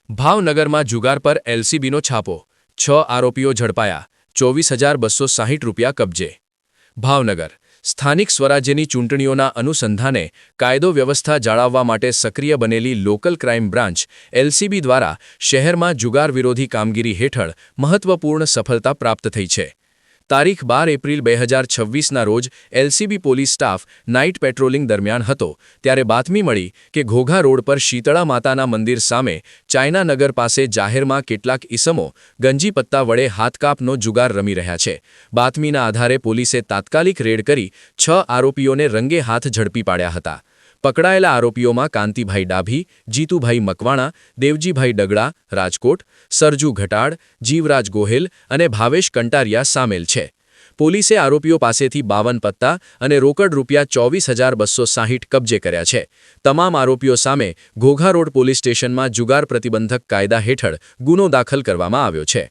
ભાવનગરમાં જુગાર પર એલસીબીનો છાપો 6 આરોપીઓ ઝડપાયા 24,260 રૂપિયા કબજે ભાવનગર સ્થાનિક સ્વરાજ્યની ચૂંટણીઓના અનુસંધાને કાયદો વ્યવસ્થા જાળવવા માટે સક્રિય બનેલી લોકલ ક્રાઇમ બ્રાન્ચ એલસીબી દ્વારા શહેરમાં જુગાર વિરોધી કામગીરી હેઠળ મહત્વપૂર્ણ સફળતા પ્રાપ્ત થઈ છે તારીખ 12 એપ્રિલ 2026ના રોજ LCB police staff night patrolling દરમિયાન હતો ત્યારે બાતમી મળી કે ઘોઘા રોડ પર શીતળા માતાના મંદિર સામે ચાઇના નગર પાસે જાહેરમાં કેટલાક ઈસમો ગંજી પત્તા વડે હાથકાપનો જુગાર રમી રહ્યા છે બાતમીના આધારે પોલીસે તાત્કાલિક રેડ કરી 6 આરોપીઓને રંગે હાથ ઝડપી પાડ્યા હતા પકડાયેલા આરોપીઓમાં કાંતિભાઈ ડાભી જીતુભાઈ મકવાણા દેવજીભાઈ ડગડા રાજકોટ સરજુ ઘટાડ જીવરાજ ગોહેલ અને ભાવેશ કંટારિયા સામેલ છે પોલીસે આરોપીઓ પાસેથી 52 પત્તા અને રોકડ રૂપિયા 24,260 કબજે કર્યા છે તમામ આરોપીઓ સામે ઘોઘા રોડ પોલીસ સ્ટેશનમાં જુગાર પ્રતિબંધક કાયદા હેઠળ ગુનો દાખલ કરવામાં આવ્યો છે